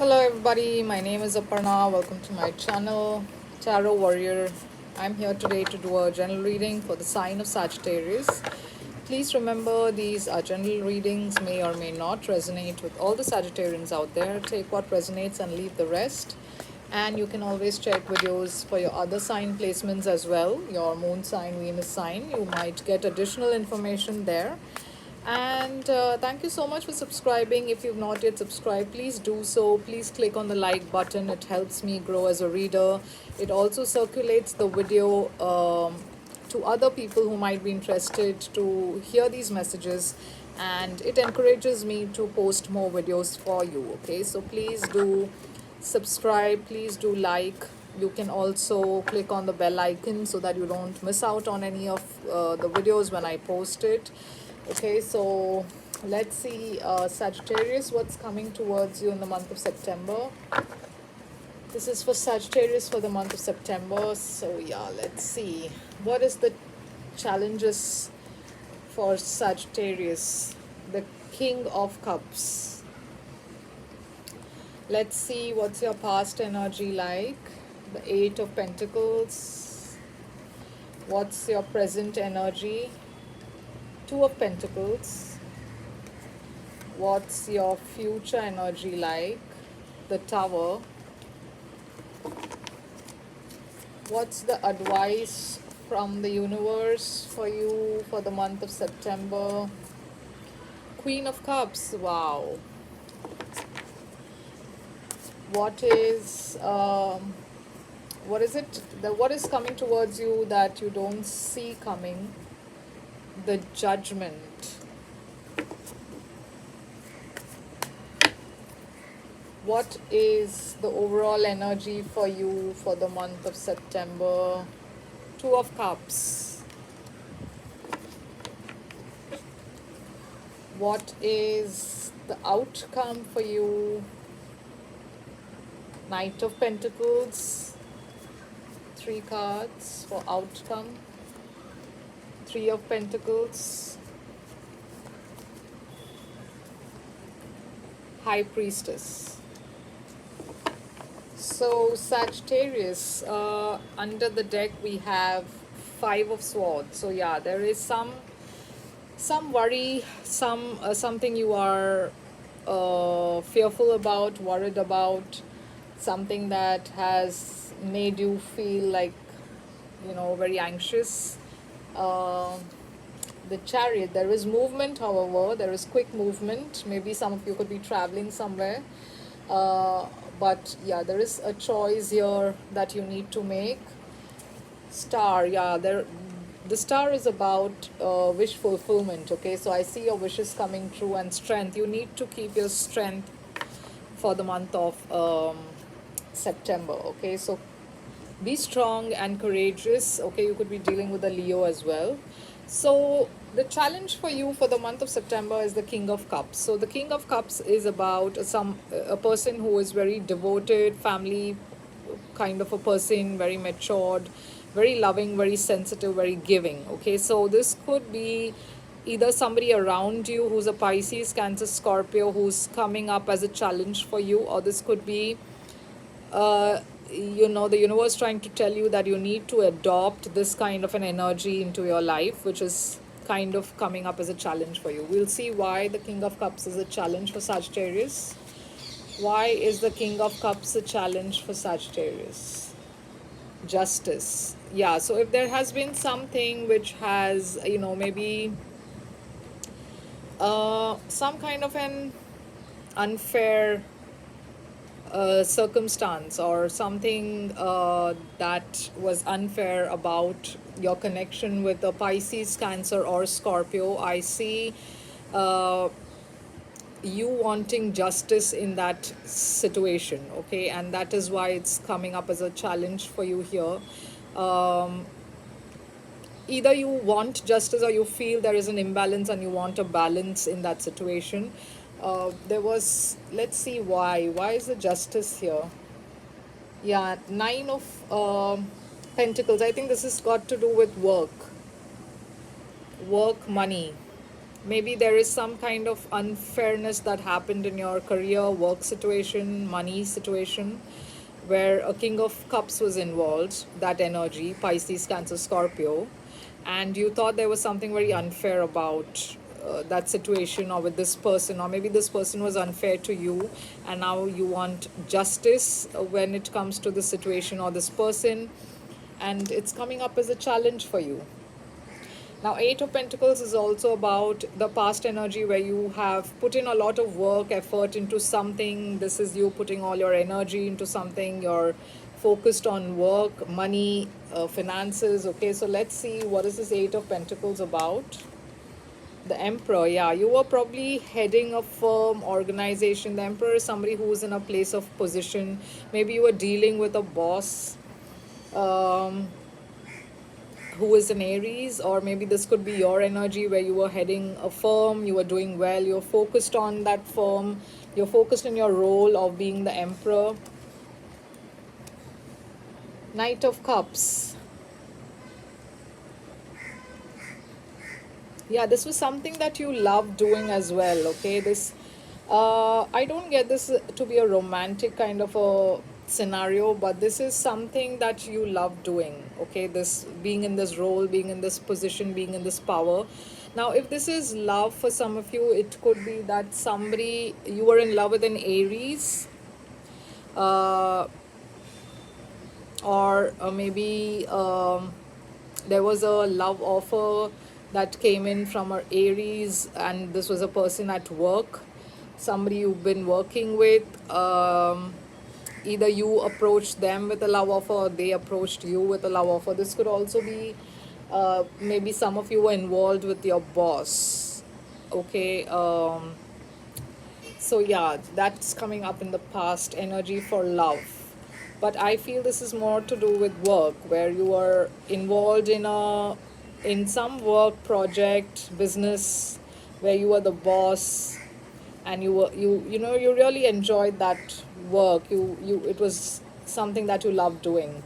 Hello everybody, my name is Aparna. Welcome to my channel, Tarot Warrior. I'm here today to do a general reading for the sign of Sagittarius. Please remember these are general readings, may or may not resonate with all the Sagittarians out there. Take what resonates and leave the rest. And you can always check videos for your other sign placements as well, your moon sign, Venus sign. You might get additional information there. And thank you so much for subscribing. If you've not yet subscribed, please do so. Please click on the like button. It helps me grow as a reader. It also circulates the video to other people who might be interested to hear these messages, and it encourages me to post more videos for you. Okay, so please do subscribe, please do like. You can also click on the bell icon so that you don't miss out on any of the videos when I post it. Okay, so let's see, Sagittarius, what's coming towards you in the month of September. This is for Sagittarius for the month of September. So yeah, let's see. What is the challenges for Sagittarius? The King of Cups. Let's see what's your past energy like. The Eight of Pentacles. What's your present energy? Two of Pentacles. What's your future energy like? The Tower. What's the advice from the universe for you for the month of September? Queen of Cups. Wow. What is it? What is coming towards you that you don't see coming? The Judgment. What is the overall energy for you for the month of September? Two of Cups. What is the outcome for you? Knight of Pentacles. Three cards for outcome. Three of Pentacles. High Priestess. So Sagittarius, under the deck we have Five of Swords. So yeah, there is some worry, something you are fearful about, worried about, something that has made you feel like, very anxious. The Chariot, there is movement, however, there is quick movement. Maybe some of you could be traveling somewhere. But yeah, there is a choice here that you need to make. Star, yeah, the star is about wish fulfillment. Okay, so I see your wishes coming true, and strength. You need to keep your strength for the month of September. Okay, so be strong and courageous. Okay, you could be dealing with a Leo as well. So the challenge for you for the month of September is the King of Cups. So the King of Cups is about a person who is very devoted, family kind of a person, very matured, very loving, very sensitive, very giving. Okay, so this could be either somebody around you who's a Pisces, Cancer, Scorpio, who's coming up as a challenge for you, or this could be the universe trying to tell you that you need to adopt this kind of an energy into your life, which is kind of coming up as a challenge for you. We'll see why the King of Cups is a challenge for Sagittarius. Why is the King of Cups a challenge for Sagittarius? Justice. Yeah, so if there has been something which has, maybe some kind of an unfair circumstance or something that was unfair about your connection with a Pisces, Cancer, or Scorpio, I see you wanting justice in that situation. Okay, and that is why it's coming up as a challenge for you here. Either you want justice or you feel there is an imbalance and you want a balance in that situation. Let's see why is the justice here? Yeah, Nine of Pentacles. I think this has got to do with work, money. Maybe there is some kind of unfairness that happened in your career, work situation, money situation, where a King of Cups was involved, that energy, Pisces, Cancer, Scorpio, and you thought there was something very unfair about that situation or with this person, or maybe this person was unfair to you, and now you want justice when it comes to the situation or this person, and it's coming up as a challenge for you. Now, Eight of Pentacles is also about the past energy where you have put in a lot of work, effort into something. This is you putting all your energy into something. You're focused on work, money, finances. Okay, so let's see what is this Eight of Pentacles about. The Emperor, yeah, you were probably heading a firm organization. The Emperor is somebody who's in a place of position. Maybe you were dealing with a boss. Um, who is an Aries, or maybe this could be your energy where you were heading a firm, you were doing well, you're focused on that firm, you're focused in your role of being the Emperor. Knight of Cups. Yeah, this was something that you loved doing as well. Okay, this I don't get this to be a romantic kind of a scenario, but this is something that you love doing. Okay, this being in this role, being in this position, being in this power. Now, if this is love for some of you, it could be that somebody you were in love with an Aries, uh, or maybe there was a love offer that came in from our Aries, and this was a person at work, somebody you've been working with. Either you approached them with a love offer or they approached you with a love offer. This could also be maybe some of you were involved with your boss. Okay, so yeah, that's coming up in the past energy for love. But I feel this is more to do with work, where you are involved in some work project, business, where you are the boss, and you really enjoyed that work. You it was something that you loved doing.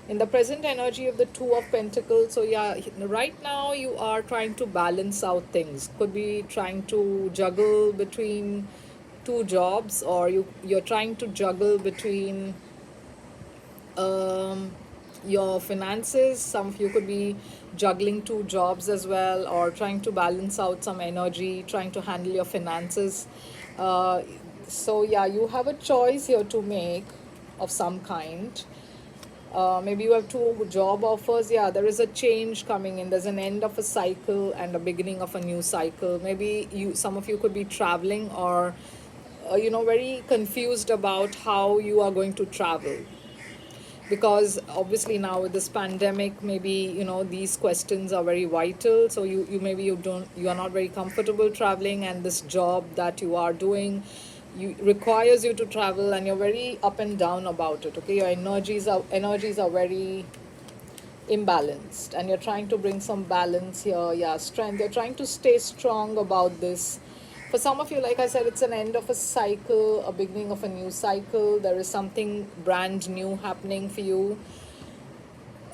In the present energy of the Two of Pentacles, so yeah, right now you are trying to balance out things. Could be trying to juggle between two jobs, or you're trying to juggle between um, your finances. Some of you could be juggling two jobs as well, or trying to balance out some energy, trying to handle your finances. uh, so yeah, you have a choice here to make of some kind. Maybe you have two job offers. Yeah, there is a change coming in. There's an end of a cycle and a beginning of a new cycle. Maybe some of you could be traveling, or very confused about how you are going to travel, because obviously now with this pandemic, maybe these questions are very vital. So you maybe you are not very comfortable traveling, and this job that you are doing you requires you to travel, and you're very up and down about it. Okay, your energies are very imbalanced, and you're trying to bring some balance here. Yeah, strength, you're trying to stay strong about this. For some of you, like I said, it's an end of a cycle, a beginning of a new cycle. There is something brand new happening for you,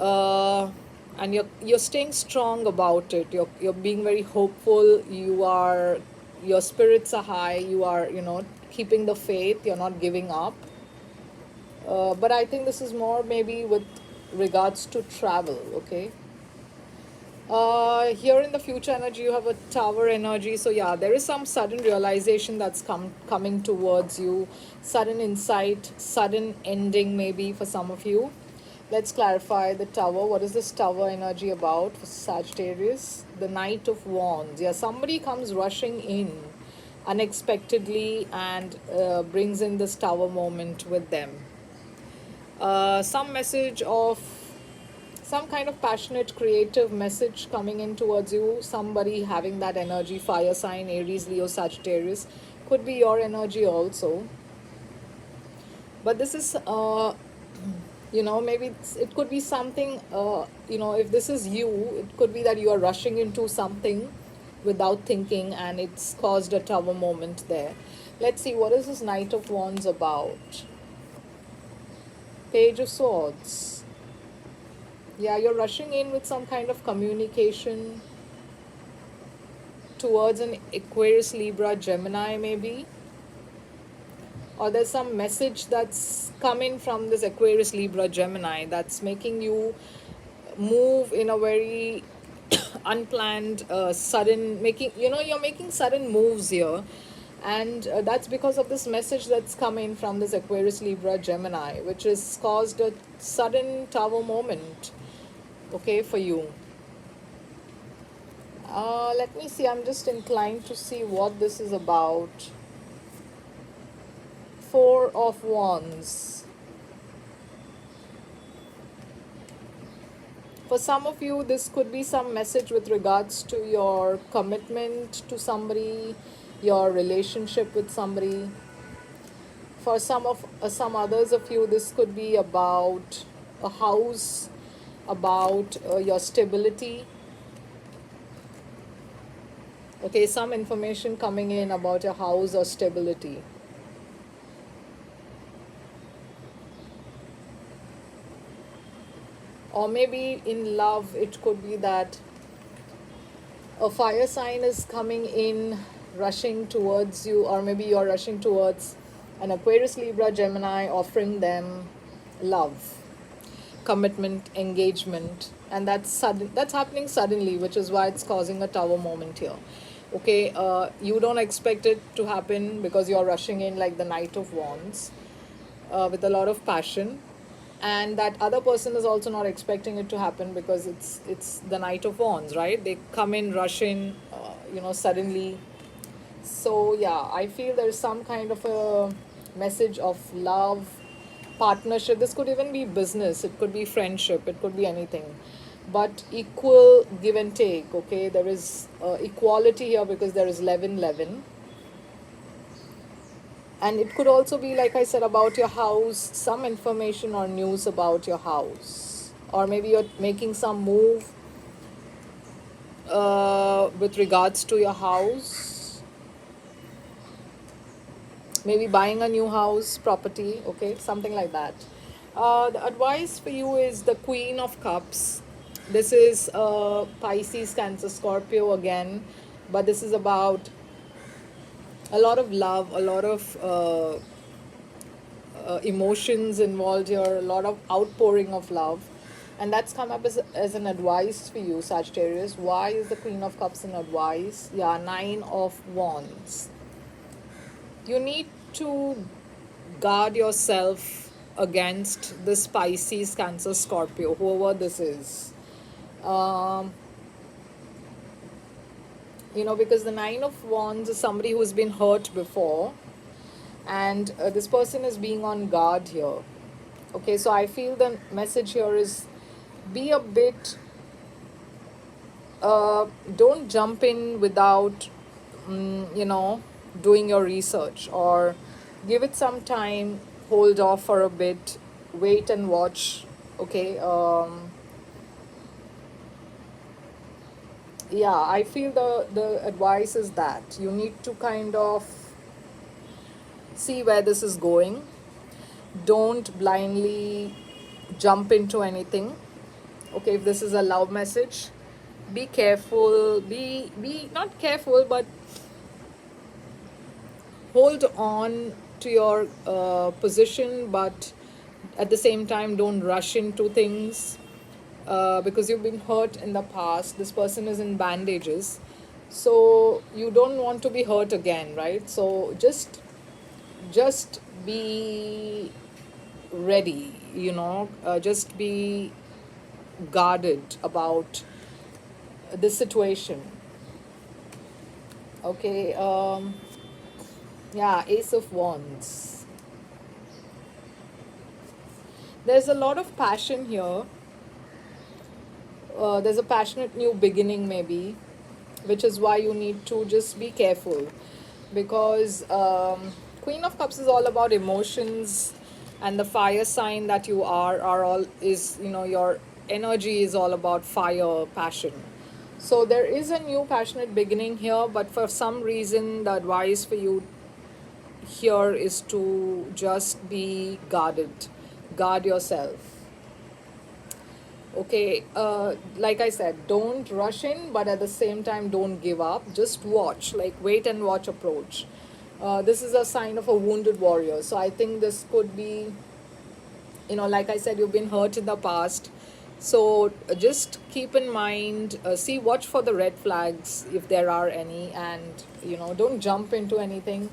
uh, and you're staying strong about it. You're being very hopeful. Your spirits are high. You are keeping the faith. You're not giving up. But I think this is more maybe with regards to travel. Okay. Here in the future energy, you have a Tower energy. So yeah, there is some sudden realization that's coming towards you, sudden insight, sudden ending maybe for some of you. Let's clarify the Tower. What is this Tower energy about for Sagittarius? The Knight of Wands. Yeah, somebody comes rushing in unexpectedly and brings in this Tower moment with them. Some message of some kind of passionate creative message coming in towards you. Somebody having that energy, fire sign, Aries, Leo, Sagittarius, could be your energy also. But this is maybe it could be something, if this is you, it could be that you are rushing into something without thinking, and it's caused a Tower moment there. Let's see, what is this Knight of Wands about? Page of Swords. Yeah, you're rushing in with some kind of communication towards an Aquarius, Libra, Gemini maybe, or there's some message that's coming from this Aquarius, Libra, Gemini that's making you move in a very unplanned, sudden, making, you're making sudden moves here. And that's because of this message that's coming from this Aquarius, Libra, Gemini, which has caused a sudden tower moment, okay, for you. Let me see, I'm just inclined to see what this is about. Four of Wands. For some of you, this could be some message with regards to your commitment to somebody, your relationship with somebody. For some others of you, this could be about a house, about your stability. Okay, some information coming in about your house or stability. Or maybe in love, it could be that a fire sign is coming in, rushing towards you, or maybe you're rushing towards an Aquarius, Libra, Gemini, offering them love, commitment, engagement, and that's happening suddenly, which is why it's causing a tower moment here. Okay, you don't expect it to happen because you're rushing in like the Knight of Wands, with a lot of passion, and that other person is also not expecting it to happen because it's the Knight of Wands, right? They come in, rush in, suddenly. So yeah, I feel there's some kind of a message of love, partnership. This could even be business, it could be friendship, it could be anything, but equal give and take. Okay, there is equality here because there is 11 11. And it could also be, like I said, about your house, some information or news about your house, or maybe you're making some move with regards to your house, maybe buying a new house, property, okay, something like that. The advice for you is the Queen of Cups. This is Pisces, Cancer, Scorpio again, but this is about a lot of love, a lot of emotions involved here, a lot of outpouring of love. And that's come up as an advice for you, Sagittarius. Why is the Queen of Cups an advice? Yeah, Nine of Wands. You need to guard yourself against this Pisces, Cancer, Scorpio, whoever this is. Because the Nine of Wands is somebody who's been hurt before, and this person is being on guard here. Okay, so I feel the message here is be a bit, don't jump in without, doing your research, or give it some time, hold off for a bit, wait and watch. Okay, yeah, I feel the advice is that you need to kind of see where this is going. Don't blindly jump into anything. Okay, if this is a love message, be careful, be not careful, but hold on to your position, but at the same time don't rush into things, because you've been hurt in the past. This person is in bandages, so you don't want to be hurt again, right? So just be ready, just be guarded about this situation. Okay, yeah, Ace of Wands. There's a lot of passion here. There's a passionate new beginning, maybe, which is why you need to just be careful, because Queen of Cups is all about emotions, and the fire sign that you are all is, your energy is all about fire, passion. So there is a new passionate beginning here, but for some reason, the advice for you here is to just be guarded, guard yourself. Okay, like I said, don't rush in, but at the same time, don't give up. Just watch, like wait and watch approach. This is a sign of a wounded warrior. So I think this could be, like I said, you've been hurt in the past. So just keep in mind, see, watch for the red flags if there are any, and don't jump into anything.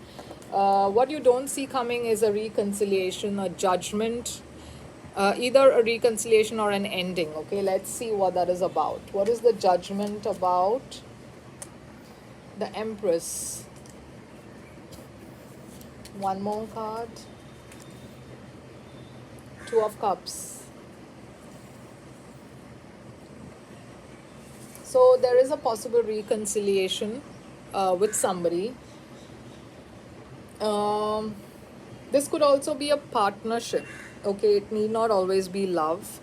What you don't see coming is a reconciliation, a judgment, either a reconciliation or an ending. Okay, let's see what that is about. What is the judgment about? The Empress. One more card. Two of Cups. So there is a possible reconciliation with somebody. Um, this could also be a partnership. Okay, it need not always be love,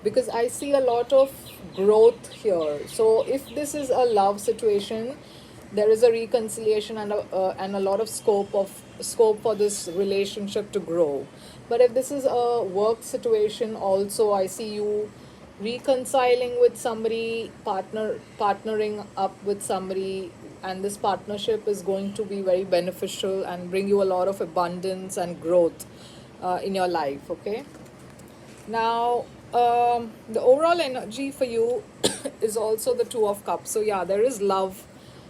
because I see a lot of growth here. So if this is a love situation, there is a reconciliation and a lot of scope for this relationship to grow. But if this is a work situation, also I see you reconciling with somebody, partnering up with somebody, and this partnership is going to be very beneficial and bring you a lot of abundance and growth in your life. Okay, now the overall energy for you is also the Two of Cups. So yeah, there is love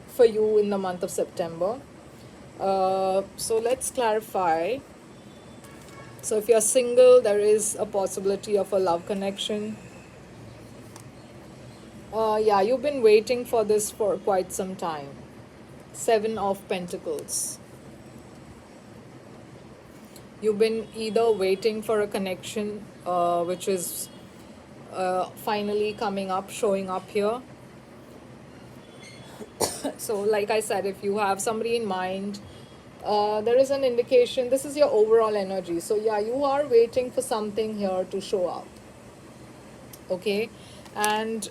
for you in the month of September. So let's clarify. So if you're single, there is a possibility of a love connection. Yeah, you've been waiting for this for quite some time. Seven of Pentacles. You've been either waiting for a connection, which is finally coming up, showing up here. So, like I said, if you have somebody in mind, there is an indication. This is your overall energy. So, yeah, you are waiting for something here to show up. Okay, and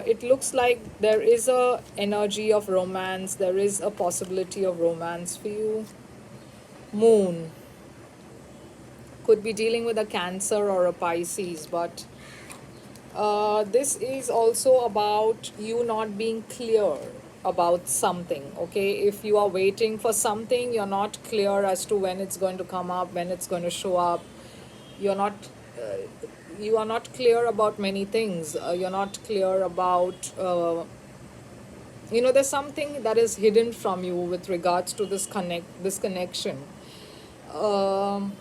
it looks like there is a energy of romance. There is a possibility of romance for you. Moon could be dealing with a Cancer or a Pisces, but this is also about you not being clear about something. Okay, if you are waiting for something, you're not clear as to when it's going to come up, when it's going to show up. You're not you are not clear about many things. You're not clear about there's something that is hidden from you with regards to this connection. um,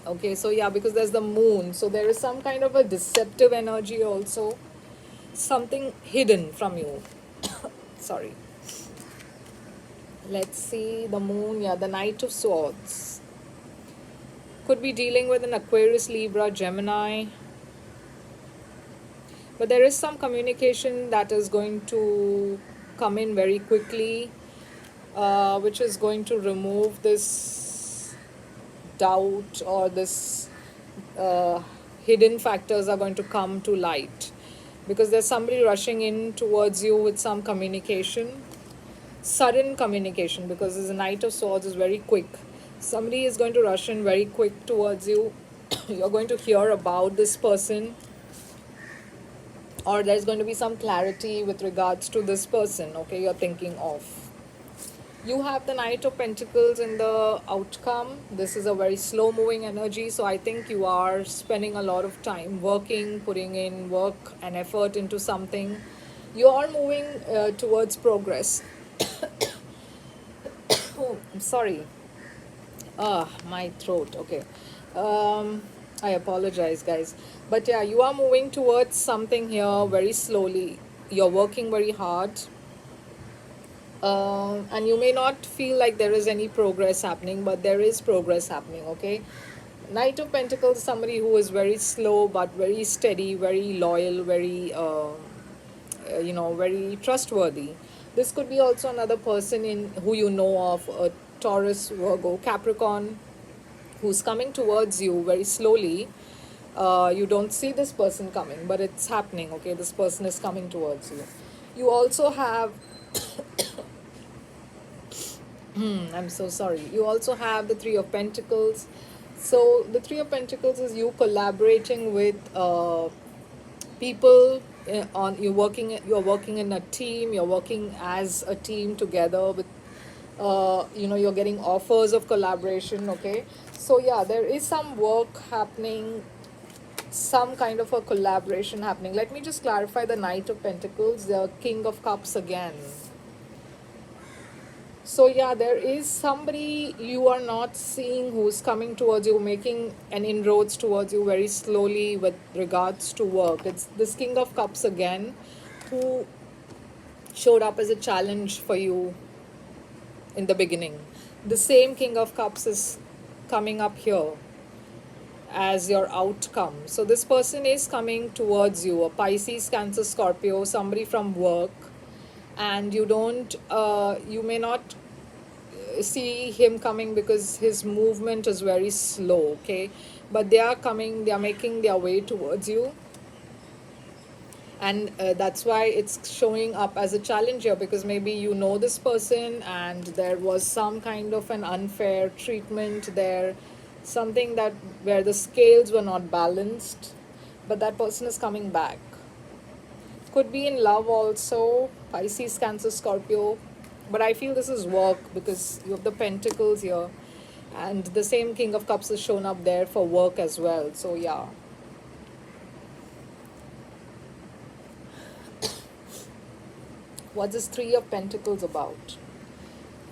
okay, so yeah, because there's the Moon, so there is some kind of a deceptive energy also, something hidden from you. Sorry, let's see the Moon. Yeah, the Knight of Swords could be dealing with an Aquarius, Libra, Gemini. But there is some communication that is going to come in very quickly, which is going to remove this doubt, or this uh, hidden factors are going to come to light, because there's somebody rushing in towards you with some communication, sudden communication, because the Knight of Swords is very quick. Somebody is going to rush in very quick towards you. You're going to hear about this person, or there's going to be some clarity with regards to this person, okay, you're thinking of. You have the Knight of Pentacles in the outcome. This is a very slow moving energy, so I think you are spending a lot of time working, putting in work and effort into something. You are moving towards progress. Oh, I'm sorry. My throat. Okay. I apologize, guys. But yeah, you are moving towards something here very slowly. You're working very hard. And you may not feel like there is any progress happening, but there is progress happening, okay? Knight of Pentacles, somebody who is very slow but very steady, very loyal, very, very trustworthy. This could be also another person in who you know of, a Taurus, Virgo, Capricorn, who's coming towards you very slowly. You don't see this person coming, but it's happening, okay? This person is coming towards you. You also have, I'm so sorry, you also have the Three of Pentacles. So the Three of Pentacles is you collaborating with people on you're working in a team, you're working as a team together with you're getting offers of collaboration. Okay, so yeah, there is some work happening, some kind of a collaboration happening. Let me just clarify the Knight of Pentacles, the King of Cups again. So yeah, there is somebody you are not seeing who's coming towards you, making an inroads towards you very slowly with regards to work. It's this King of Cups again, who showed up as a challenge for you in the beginning. The same King of Cups is coming up here as your outcome. So this person is coming towards you, a Pisces, Cancer, Scorpio, somebody from work, and you may not see him coming because his movement is very slow. Okay, but they are coming, they are making their way towards you, and that's why it's showing up as a challenge here, because maybe you know this person and there was some kind of an unfair treatment there, something that where the scales were not balanced, but that person is coming back. Could be in love also, Pisces, Cancer, Scorpio, but I feel this is work because you have the pentacles here, and the same King of Cups is shown up there for work as well. So yeah, what's this Three of Pentacles about?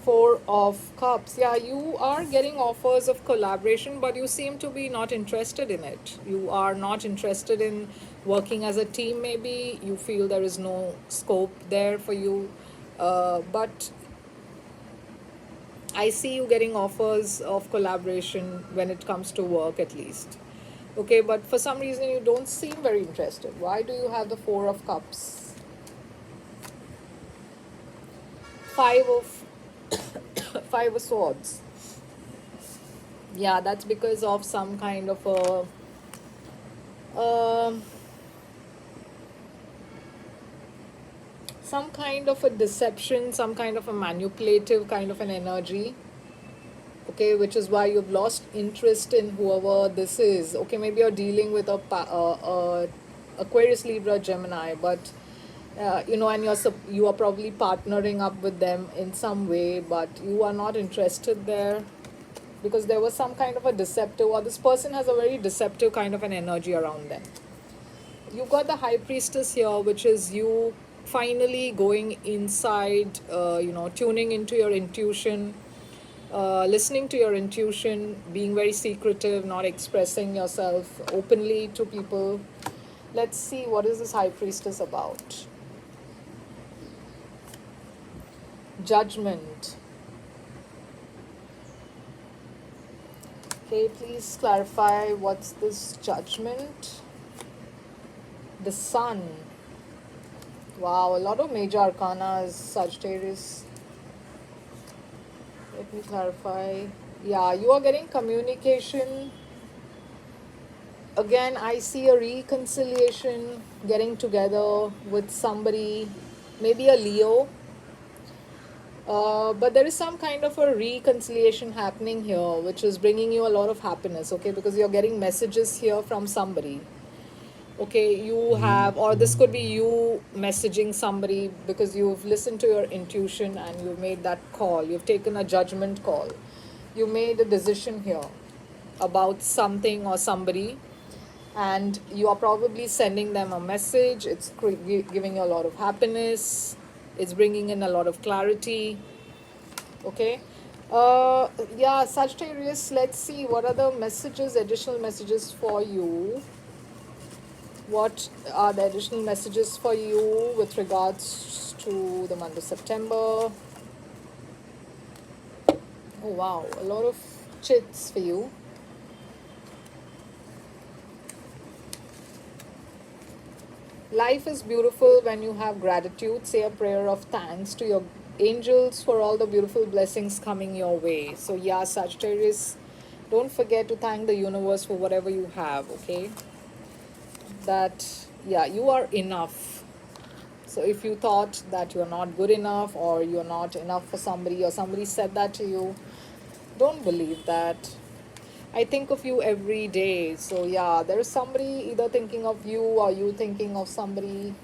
Four of Cups. Yeah, you are getting offers of collaboration, but you seem to be not interested in it. You are not interested in working as a team, maybe. You feel there is no scope there for you. But I see you getting offers of collaboration when it comes to work, at least. Okay, but for some reason you don't seem very interested. Why do you have the Four of Cups? Five of Five of Swords. Yeah, that's because of some kind of um a deception, some kind of a manipulative kind of an energy. Okay, which is why you've lost interest in whoever this is. Okay, maybe you're dealing with a Aquarius, Libra, Gemini, but and you are probably partnering up with them in some way, but you are not interested there because there was some kind of a deceptive, or this person has a very deceptive kind of an energy around them. You got the High Priestess here, which is you finally going inside, tuning into your intuition, listening to your intuition, being very secretive, not expressing yourself openly to people. Let's see, what is this High Priestess about? Judgment. Okay, please clarify what's this Judgment. The Sun. Wow, a lot of major arcana is Sagittarius. Let me clarify. Yeah, you are getting communication. Again, I see a reconciliation, getting together with somebody, maybe a Leo. But there is some kind of a reconciliation happening here, which is bringing you a lot of happiness, okay? Because you're getting messages here from somebody. Okay, you have, or this could be you messaging somebody because you've listened to your intuition and you've made that call. You've taken a judgment call. You made a decision here about something or somebody, and you are probably sending them a message. It's giving you a lot of happiness. It's bringing in a lot of clarity. Okay. Yeah, Sagittarius, let's see what are the messages, additional messages for you. What are the additional messages for you with regards to the month of September? Oh wow, a lot of chits for you. Life is beautiful when you have gratitude. Say a prayer of thanks to your angels for all the beautiful blessings coming your way. So yeah, Sagittarius, don't forget to thank the universe for whatever you have, okay? That, yeah, you are enough. So if you thought that you're not good enough or you're not enough for somebody, or somebody said that to you, don't believe that. I think of you every day. So yeah, there's somebody either thinking of you or you thinking of somebody.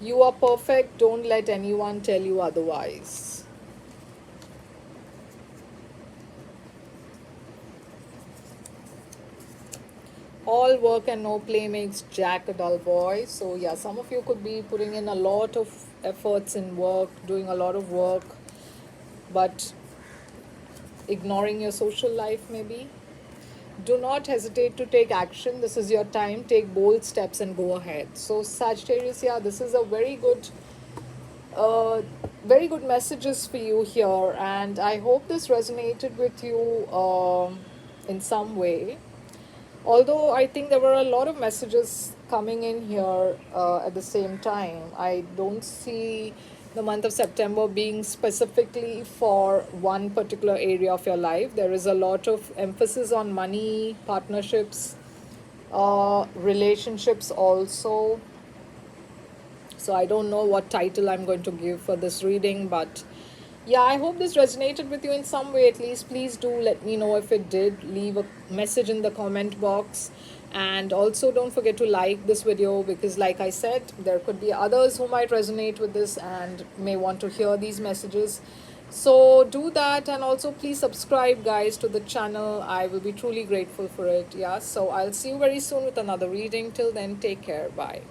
You are perfect. Don't let anyone tell you otherwise. All work and no play makes Jack a dull boy. So yeah, some of you could be putting in a lot of efforts in work, doing a lot of work, but ignoring your social life maybe. Do not hesitate to take action. This is your time. Take bold steps and go ahead. So Sagittarius, yeah, this is a uh, very good messages for you here, and I hope this resonated with you in some way. Although I think there were a lot of messages coming in here at the same time, I don't see the month of September being specifically for one particular area of your life. There is a lot of emphasis on money, partnerships, relationships also. So I don't know what title I'm going to give for this reading, but yeah, I hope this resonated with you in some way at least. Please do let me know if it did. Leave a message in the comment box. And also don't forget to like this video because like I said, there could be others who might resonate with this and may want to hear these messages. So do that, and also please subscribe guys to the channel. I will be truly grateful for it. Yeah, so I'll see you very soon with another reading. Till then, take care. Bye.